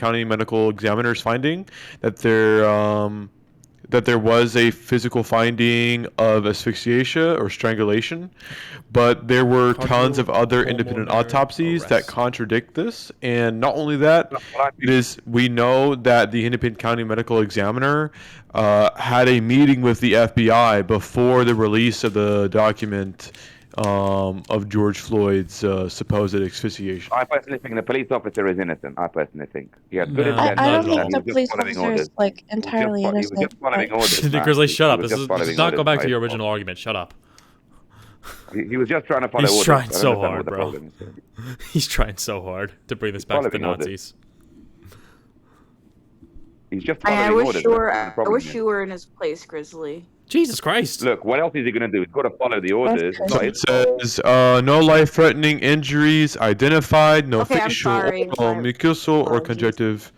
County medical examiner's finding that there was a physical finding of asphyxiation or strangulation, but there were tons of other independent autopsies that contradict this. And not only that, we know that the independent county medical examiner had a meeting with the FBI before the release of the document of George Floyd's supposed asphyxiation. I personally think the police officer is innocent. I personally think he had good No, intentions. I don't not at think all. the police officer is like entirely He was innocent. just following orders. Matt. Grizzly, shut up. He was This just is following not go orders, back to right? your original argument. Shut up. He was just trying to follow orders. He's trying I don't so understand hard, what the bro. problem is. He's trying so hard to bring this back to the Following orders. Nazis. He's just I following wish orders. I wish you were in his place, Grizzly. Jesus Christ. Look, what else is he gonna do? He's got to follow the orders. That's Not It his fault. says no life-threatening injuries identified, no Okay, I'm facial, sorry. oral, mucosal, or Apologies. conjunctive,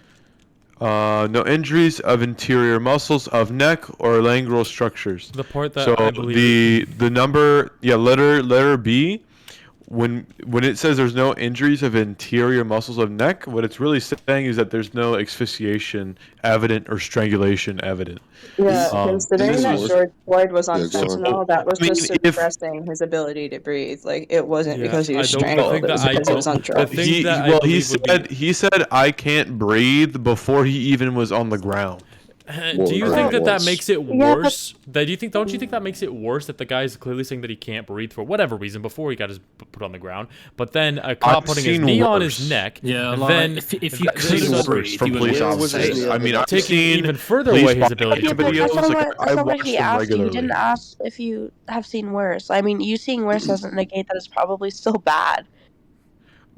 no injuries of interior muscles of neck or lingual structures. The part that So I believe the number, letter B, when it says there's no injuries of interior muscles of neck, what it's really saying is that there's no asphyxiation evident or strangulation evident. Yeah, this considering that was- George Floyd was on Yeah, go on. fentanyl, that was I mean, just if- suppressing his ability to breathe. Like, it wasn't Yeah, because he was I don't strangled, think it was that I because he was on don't- the drugs. thing that I believe would be- He said I can't breathe before he even was on the ground. Do you think that once. makes it Yeah, but- worse? Don't you think that makes it worse that the guy's clearly saying that he can't breathe for whatever reason before he got his put on the ground, but then a cop putting his seen knee on worse. his neck, Yeah, and like, then if you I've seen couldn't worse breathe, from you would police lose officers. it. I mean, I've taking seen even further police away his body ability to cam breathe. videos. That's not Like, what, I that's not what watch he them asked you. He regularly. didn't ask if you have seen worse. I mean, you seeing worse doesn't negate that it's probably still bad.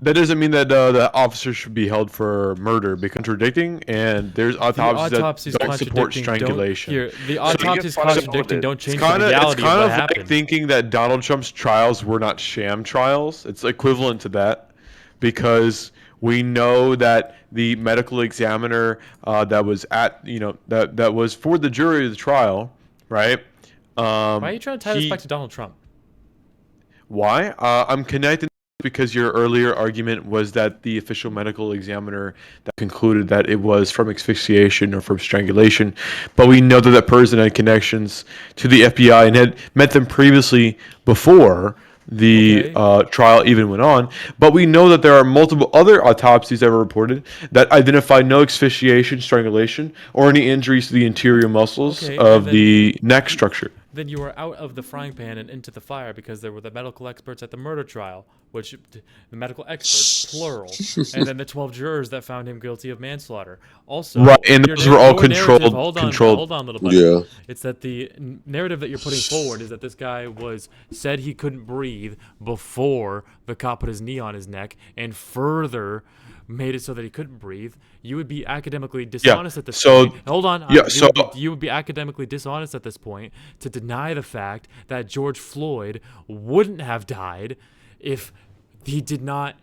That doesn't mean that the officer should be held for murder, because contradicting, and there's autopsies that don't support strangulation. The autopsies follow contradicting orders. don't It's change kind the of reality of what like happened. thinking that Donald Trump's trials were not sham trials. It's equivalent to that, because we know that the medical examiner that was at that was for the jury of the trial, right? Why are you trying to tie this back to Donald Trump? Why? I'm connecting because your earlier argument was that the official medical examiner that concluded that it was from asphyxiation or from strangulation, but we know that that person had connections to the FBI and had met them previously before the trial even went on. But we know that there are multiple other autopsies that were reported that identified no asphyxiation, strangulation, or any injuries to the interior muscles Okay, of and then- the neck structure. Then you are out of the frying pan and into the fire, because there were the medical experts at the murder trial, which the medical experts plural, and then the 12 jurors that found him guilty of manslaughter. Also, Right, and your those were all your narrative- controlled- Hold on, little buddy. Yeah. It's that the narrative that you're putting forward is that this guy said he couldn't breathe before the cop put his knee on his neck, and further made it so that he couldn't breathe. You would be academically dishonest at this point. Hold on. You would be academically dishonest at this point to deny the fact that George Floyd wouldn't have died if he did not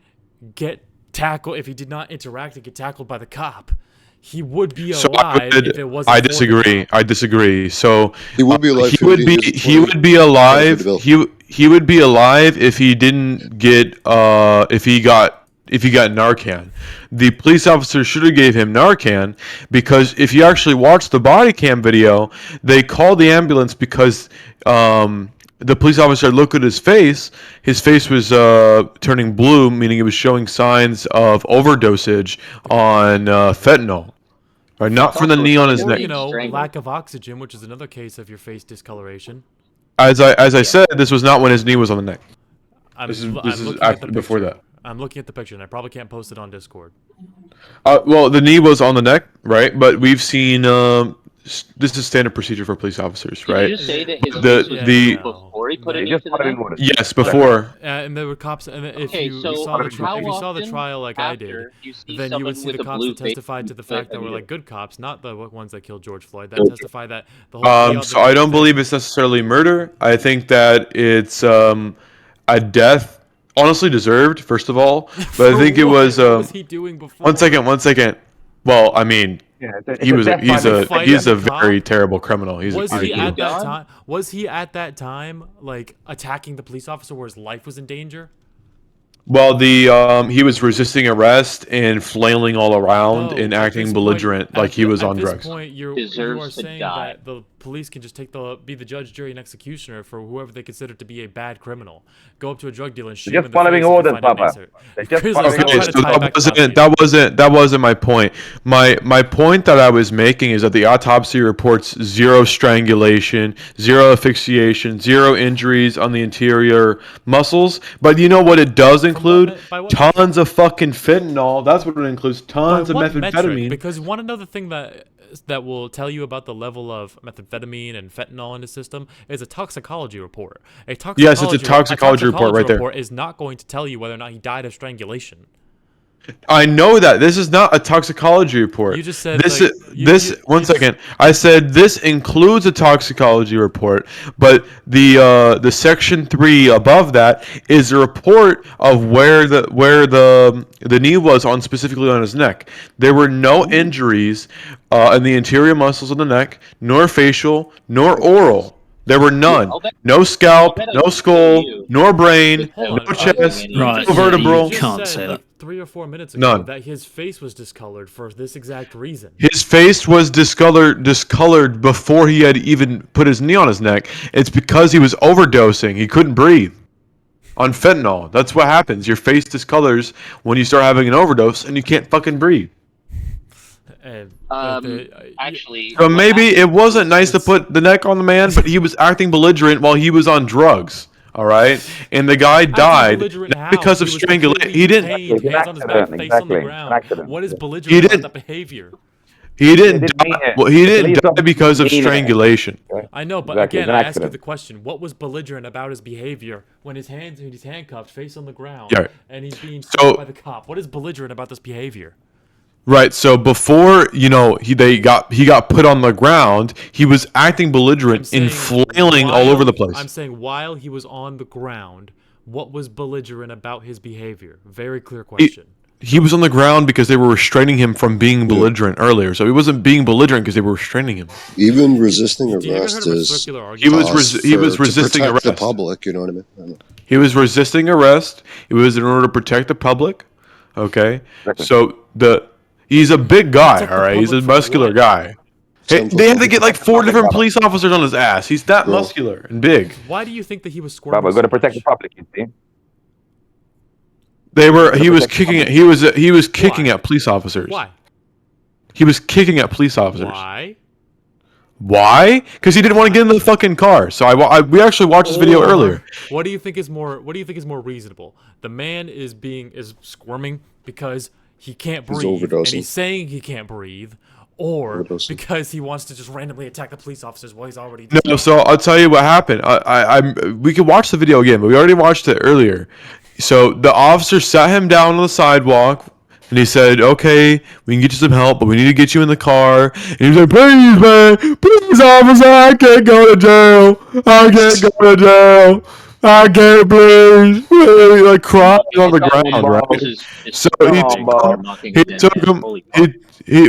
get tackled, if he did not interact and get tackled by the cop. He would be alive if it wasn't. I for the disagree. cop. I disagree. So He would be alive. he would be 15 years he would be before alive. developed. He would be alive if he didn't get if he got Narcan. The police officer should have gave him Narcan, because if you actually watch the body cam video, they called the ambulance because the police officer looked at his face. His face was turning blue, meaning it was showing signs of overdosage on fentanyl. Right, not from the knee on his neck. Lack of oxygen, which is another case of your face discoloration. As I said, this was not when his knee was on the neck. This is looking after, before that. I'm looking at the picture, and I probably can't post it on Discord. Well, the knee was on the neck, right? But we've seen this is standard procedure for police officers, right? Did you just say that his The- face was the- before he put it Just into the following neck? orders. Yes, before. And there were cops. And if Okay, you so saw the how trial, if you saw the often trial like I did, after you see then you would someone see with the a cops blue that testified to the face fact that like were a like good cops, not the ones that killed George Floyd. That testify that the whole. So I don't believe it's necessarily murder. I think that it's a death, honestly deserved. First of all, but I think it was. What was he doing before? One second. Well, I mean, he's a very terrible criminal. Was he at that God? time? Was he at that time like attacking the police officer where his life was in danger? Well, he was resisting arrest and flailing all around No, and at acting this belligerent point, like he was at on this drugs. point, you are Deserves to saying die. that the police can just be the judge, jury, and executioner for whoever they consider to be a bad criminal. Go up to a drug dealer and shoot him just in the following face if you orders, find it Bubba. nicer. They're just Grizzly, following stop Okay, trying orders. to so tie it back to Nazi. that wasn't my point. My point that I was making is that the autopsy reports 0 strangulation, 0 asphyxiation, 0 injuries on the interior muscles. But you know what it does include? by what Tons of fucking fentanyl. That's what it includes. By Tons of what metric? methamphetamine. Because you want to know the thing that will tell you about the level of methamphetamine and fentanyl in the system is a toxicology report. Yes, it's a toxicology report right there. Is not going to tell you whether or not he died of strangulation. I know that this is not a toxicology report. You just said, this. like, One second. I said this includes a toxicology report, but the section 3 above that is a report of where the knee was on, specifically on his neck. There were no injuries in the interior muscles of the neck, nor facial, nor oral. There were none. I'll bet- No scalp, I'll bet I no can skull, show you. nor brain, Hold no on. chest, Right, just no yeah, vertebral. you can't said, say like, that. 3 or 4 minutes ago None. that his face was discolored for this exact reason. His face was discolored before he had even put his knee on his neck. It's because he was overdosing. He couldn't breathe on fentanyl. That's what happens. Your face discolors when you start having an overdose and you can't fucking breathe. And, Actually, So maybe it wasn't nice to put the neck on the man, but he was acting belligerent while he was on drugs. All right, and the guy died not because of strangulation. He didn't. Hands on his back, face on the Exactly. ground. Accident. What is He belligerent didn't- about that behavior? He didn't didn't mean die. it. Well, he didn't Police die because of officers mean it. strangulation. I know, but Exactly, again, it's an I ask you accident. the question: what was belligerent about his behavior when he's handcuffed, face on the ground, Yeah. and he's being So- stopped by the cop? What is belligerent about this behavior? Right. So before he got put on the ground, he was acting belligerent and flailing all over the place. I'm saying while he was on the ground, what was belligerent about his behavior? Very clear question. He was on the ground because they were restraining him from being belligerent earlier. So he wasn't being belligerent because they were restraining him. Even resisting Do you ever arrest heard of a is circular He argument? was to resisting protect the arrest. public. You know what I mean? I don't know. He was resisting arrest. It was in order to protect the public. Okay. Exactly. So he's a big guy. Protect the All right. He's a public from muscular what? guy. Hey, Sounds they like had to get like 4 different police officers on his ass. He's that Bro. muscular and big. Why do you think that he was squirming? Bubba, so got to protect the much? public, you see. He was protect the kicking public. he was kicking Why? at police officers. Why? He was kicking at police officers. Why? Why? Because he didn't want to get in the fucking car. So we actually watched this video Or, earlier. What do you think is more reasonable? The man is squirming because he can't He's breathe, and overdosing. he's saying he can't breathe, or Overdosing. because he wants to just randomly attack the police officers while he's already. No, so I'll tell you what happened. We could watch the video again, but we already watched it earlier. So the officer sat him down on the sidewalk, and he said, "Okay, we can get you some help, but we need to get you in the car." And he was like, "Please, man, please, officer, I can't go to jail. I can't go to jail. I can't, please." Like crying on the ground, right? So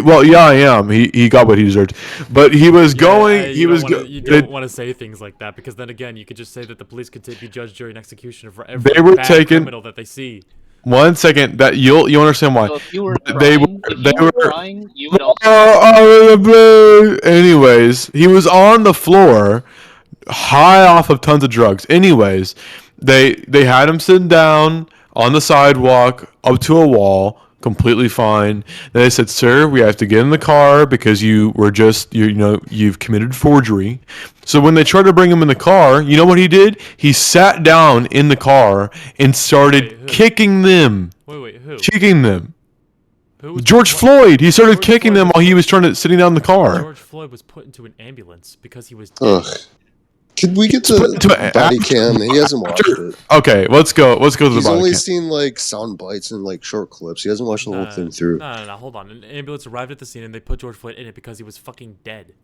well, yeah, I am. He got what he deserved, but he was going. He was. You don't want to say things like that because then again, you could just say that the police could be judge, jury, and executioner for every They were bad taking- criminal that they see. One second, that you'll understand why. So if you were They crying, were- if they you were were- crying, you would also. Anyways, he was on the floor, high off of tons of drugs. Anyways, they had him sitting down on the sidewalk up to a wall, completely fine. Then they said, "Sir, we have to get in the car because you've committed forgery." So when they tried to bring him in the car, you know what he did? He sat down in the car and started Wait, who? kicking them. Wait, who? Kicking them. Who was George what- Floyd. He started George kicking Floyd them was while he put- was sitting down in the car. George Floyd was put into an ambulance because he was. Ugh. Could we get to put into a- body cam? He hasn't watched it. Okay, let's go. Let's go to the He's body only cam. seen like sound bites and like short clips. He hasn't watched the whole thing through. No. Hold on. An ambulance arrived at the scene and they put George Floyd in it because he was fucking dead.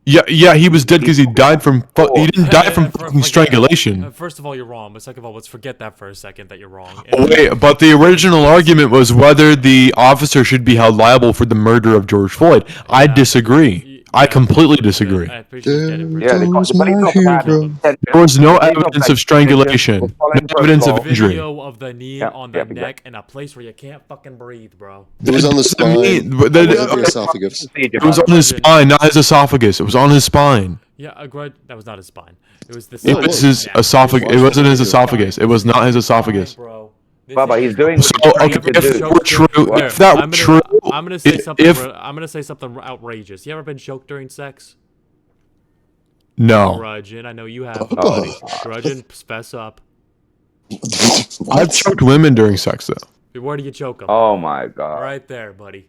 Yeah, he was dead because he died from. He didn't die from For- fucking like, strangulation. First of all, you're wrong. But second of all, let's forget that for a second that you're wrong. Oh, wait, but the original argument was whether the officer should be held liable for the murder of George Floyd. I disagree. I completely disagree. I appreciate you getting Yeah, pretty- the police officer had hero. intention. There was no The police evidence officer of strangulation, was no following evidence of protocol. injury. Video of the knee Yep, on the yep, neck exactly. in a place where you can't fucking breathe, bro. It was on the Doesn't mean- spine. but It the- wasn't the esophagus. It was on his spine, not his esophagus. It was on his spine. Yeah, that was not his spine. It was the It side was of his neck. esophagus. It wasn't his esophagus. It was not his Spine, esophagus. bro. This Bubba, is- he's doing what So, he's trying okay, to if do. that were true, There, if that were I'm true, gonna say something. if I'm gonna say something outrageous. You ever been choked during sex? no, Grudgin, I know you have, buddy. Grudgin, fess up. I've choked women during sex though. Where do you choke them? Oh my god. Right there, buddy.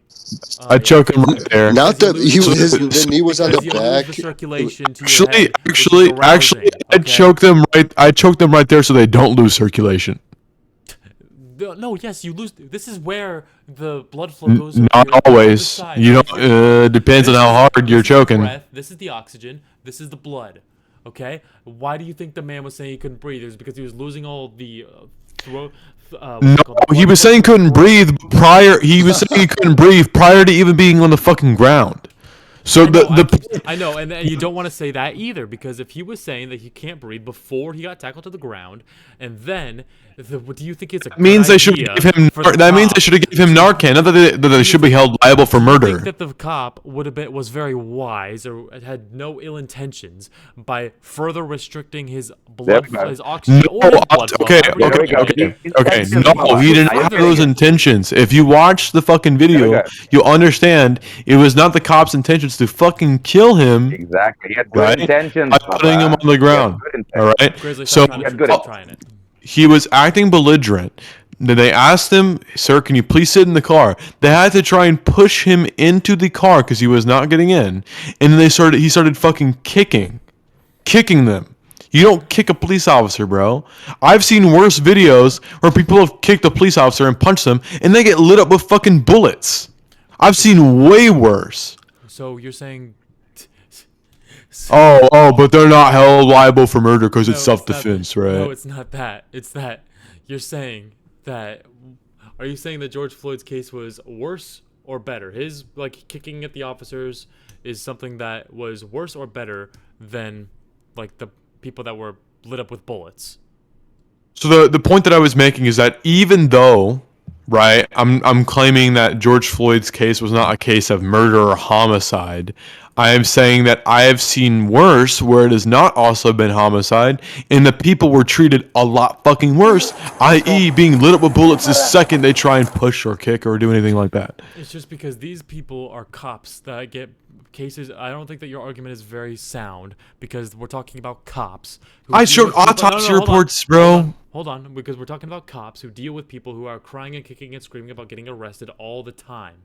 I choke them right there. Not that Because he you was. lose- The knee was on the Because you back. lose the circulation to your Actually, head, which is actually, arousing, I okay? choke them right. I choke them right there so they don't lose circulation. No, yes, you lose. This is where the blood flow goes. from Not your other always. side. You don't. Depends on This how is- hard you're this is the choking. breath, this is the oxygen. This is the blood. Okay. Why do you think the man was saying he couldn't breathe? It was because he was losing all the throat. what's No, it called? The he blood was saying flow. couldn't breathe prior. He was saying he couldn't breathe prior to even being on the fucking ground. So I know, and you don't want to say that either, because if he was saying that he can't breathe before he got tackled to the ground, and then what do you think it's a means good they should idea give him. for the That means they cop should have given him Narcan. Not that they should be held liable for I murder. think that the cop was very wise or had no ill intentions by further restricting his blood, Yep. his oxygen or his blood flow. Okay, however you There we okay, look at go. it. okay. He's No, intentionally he didn't biased. have those intentions. If you watch the fucking There we video, go. you'll understand it was not the cop's intentions to fucking kill him. Exactly. He had good Right? intentions. By putting him on the ground. All right. Grizzly, So stop trying, good. stop trying it. he was acting belligerent. Then they asked him, "Sir, can you please sit in the car?" They had to try and push him into the car because he was not getting in. And then he started fucking kicking them. You don't kick a police officer, bro. I've seen worse videos where people have kicked a police officer and punched them, and they get lit up with fucking bullets. I've seen way worse. So you're saying Oh, but they're not held liable for murder because No, it's it's not self-defense, that. right? No, it's not that. It's that you're saying that. Are you saying that George Floyd's case was worse or better? His like kicking at the officers is something that was worse or better than like the people that were lit up with bullets. So the point that I was making is that even though, right, I'm claiming that George Floyd's case was not a case of murder or homicide, I am saying that I have seen worse where it has not also been homicide, and the people were treated a lot fucking worse, i.e. being lit up with bullets the second they try and push or kick or do anything like that. It's just because these people are cops that get cases. I don't think that your argument is very sound because we're talking about cops. Who I deal showed with people- autopsy hold on. reports, bro. Hold on, because we're talking about cops who deal with people who are crying and kicking and screaming about getting arrested all the time.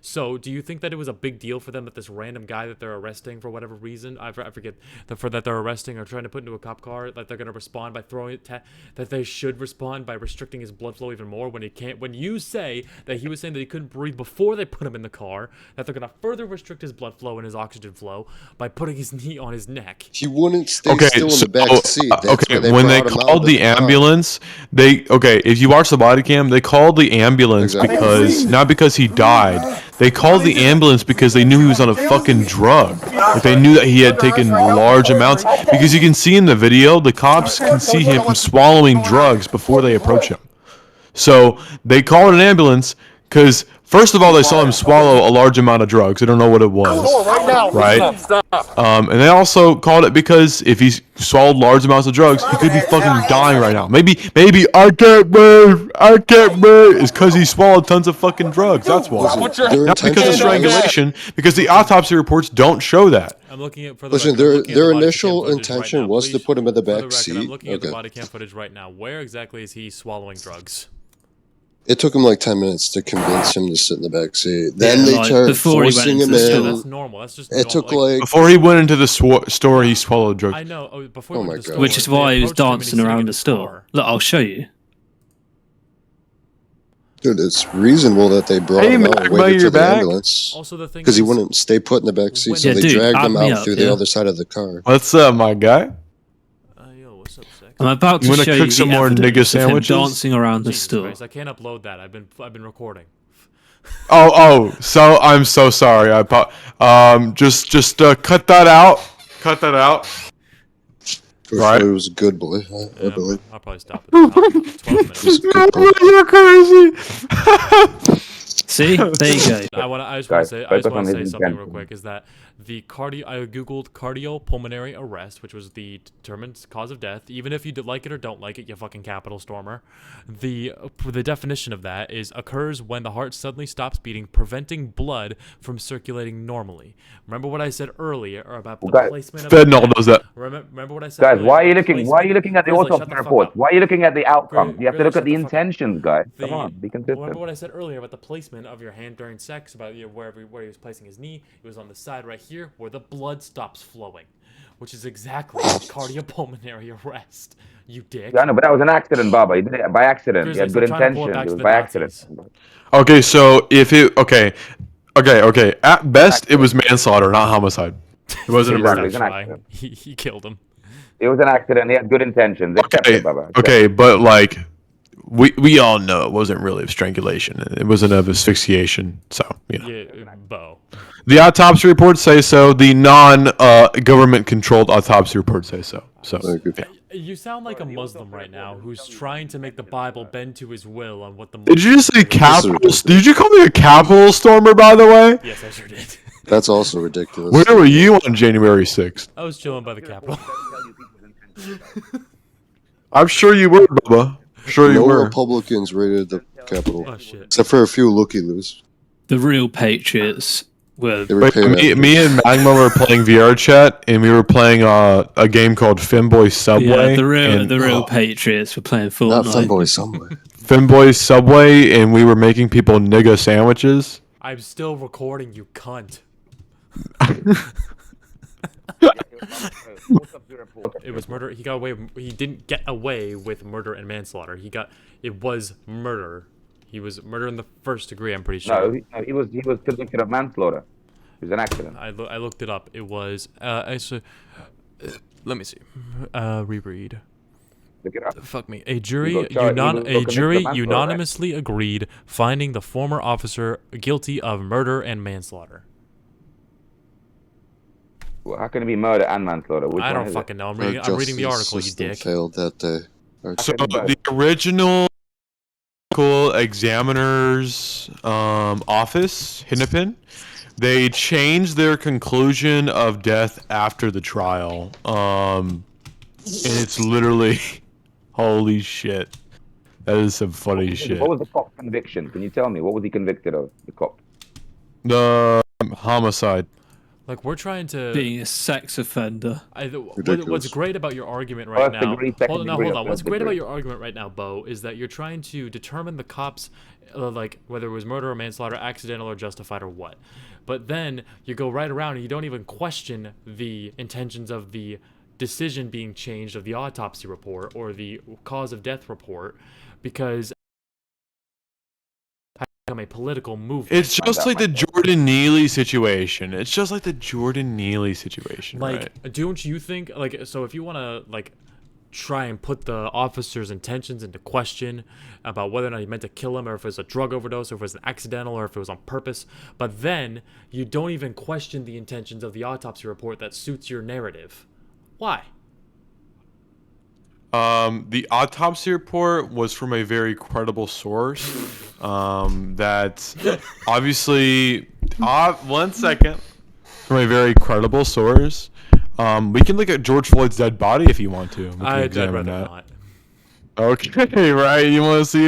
So, do you think that it was a big deal for them that this random guy that they're arresting for whatever reason, I forget, that they're arresting or trying to put into a cop car, that they're going to respond by throwing it, that they should respond by restricting his blood flow even more when he can't? When you say that he was saying that he couldn't breathe before they put him in the car, that they're going to further restrict his blood flow and his oxygen flow by putting his knee on his neck. He wouldn't stay Okay, still in so the back seat. That's okay, why when they brought him out called of the car. ambulance, if you watch the body cam, they called the ambulance Exactly. not because he died. They called the ambulance because they knew he was on a fucking drug. Like they knew that he had taken large amounts, because you can see in the video, the cops can see him swallowing drugs before they approach him. So they called an ambulance because, first of all, they saw him swallow a large amount of drugs. They don't know what it was, right? And they also called it because if he swallowed large amounts of drugs, he could be fucking dying right now. Maybe I can't breathe. It's because he swallowed tons of fucking drugs. That's why. Their Not because intention of was- strangulation, because the autopsy reports don't show that. I'm looking at for the Listen, record, I'm looking at their the body initial cam footage intention right now. was to Please, put him in the for the back record, seat. I'm looking at the Okay. body cam footage right now. Where exactly is he swallowing drugs? It took him like 10 minutes to convince him to sit in the back seat. Then they like, started before he went forcing into him the Yeah, store. in. that's normal. That's just It took normal. like Before he went into the store, he swallowed drugs. I know. Oh, before Oh we my went to the God. store, Which is they why he was approached him and he's dancing sitting around in the his store. car. Look, I'll show you. dude, it's reasonable that they brought Hey, him out Mac, and by waited your for the back? ambulance. Also, the thing Because he is- wouldn't stay put in the back seat, When- so Yeah, they dude, dragged back him me out up, through yeah. the other side of the car. What's up, my guy? Yo, what's up, sex? I'm about You to wanna show cook you some the more evidence nigga of him sandwiches? dancing around the Jesus store. Christ, I can't upload that. I've been recording. So I'm so sorry. Just cut that out. Cut that out. For Right. sure, it was a good boy. I Yeah, believe. I'll probably stop it. 12 minutes. Good boy. You're crazy. See, there you go. I just want Guys, to say focus on his something real intention. quick. Is that I googled cardiopulmonary arrest, which was the determined cause of death. Even if you like it or don't like it, you fucking Capitol stormer. The definition of that is occurs when the heart suddenly stops beating, preventing blood from circulating normally. Remember what I said earlier about the Guys, placement of Fentanyl does that. Remember what I said. Guys, earlier why are about you the looking? Why are you placement- looking at the Grizzly, autopsy shut the fuck reports? up. Why are you looking at the outcomes? You have to look Grizzly, at the shut the fuck up. intentions, guys. Come on, be consistent. Remember what I said earlier about the placement of your hand during sex, about where he was placing his knee. It was on the side right here where the blood stops flowing, which is exactly cardiopulmonary arrest. You dick. Yeah, I know, but that was an accident, Baba. He did it by accident. Grizzly, He had good stop trying to pull it intentions. back It to was the by Nazis. accident. Okay, so if it okay. At best, it was manslaughter, not homicide. It wasn't a Exactly. murder. It's an Trying. accident. He killed him. It was an accident. He had good intentions. Accept Okay, it, Baba. Accept okay, but like, we all know it wasn't really of strangulation. It wasn't of asphyxiation. So Yeah, Bo. the autopsy reports say so. The non-government controlled autopsy reports say so. So Thank you. yeah. You sound like a Muslim right now who's trying to make the Bible bend to his will on what the. Did you just say Muslims- capital? Did you call me a Capitol stormer? By the way, Yes, I sure did. That's also ridiculous. where were you on January 6th? I was chilling by the Capitol. I'm sure you were, Bubba. Sure you No were. Republicans raided the Capitol, Oh shit. except for a few looky-loos. The real patriots were. They were Wait, me and Magma were playing VR chat, and we were playing a game called Finboy Subway. Yeah, and, the real patriots were playing Not Fortnite. Funboy somewhere. Finboy Subway, and we were making people nigga sandwiches. I'm still recording, you cunt. It was murder. He got away. He didn't get away with murder and manslaughter. It was murder. He was murder in the first degree. I'm pretty sure. No, he was convicted of manslaughter. It was an accident. I looked it up. It was let me see. Reread. Look it up. Fuck me. A jury got charged- he got convicted of manslaughter, unanimously agreed, finding the former officer guilty of murder and manslaughter. Well, how can it be murder and manslaughter? Which I one don't is fucking know. I'm Our reading the justice article, you system dick. failed that day. So the original examiner's office, Hennepin, they changed their conclusion of death after the trial. And it's literally, holy shit, that is some funny shit. What was the cop's conviction? Can you tell me? What was he convicted of? The cop. The homicide. Like, we're trying to. Being a sex offender. What's Ridiculous. great about your argument right First now? degree, second Hold on, degree, hold on. or What's third great about degree? your argument right now, Bo, is that you're trying to determine the cops, like whether it was murder or manslaughter, accidental or justified or what. But then you go right around and you don't even question the intentions of the decision being changed of the autopsy report or the cause of death report, because it has become a political movement. It's just like the Jordan Neely situation. Like, right? Don't you think, like, so if you want to, like, try and put the officer's intentions into question about whether or not he meant to kill him, or if it was a drug overdose, or if it was an accidental, or if it was on purpose, but then you don't even question the intentions of the autopsy report that suits your narrative. Why? The autopsy report was from a very credible source. That obviously, one second, from a very credible source. We can look at George Floyd's dead body if you want to. We can I'd examine rather that. not. Okay, right. You want to see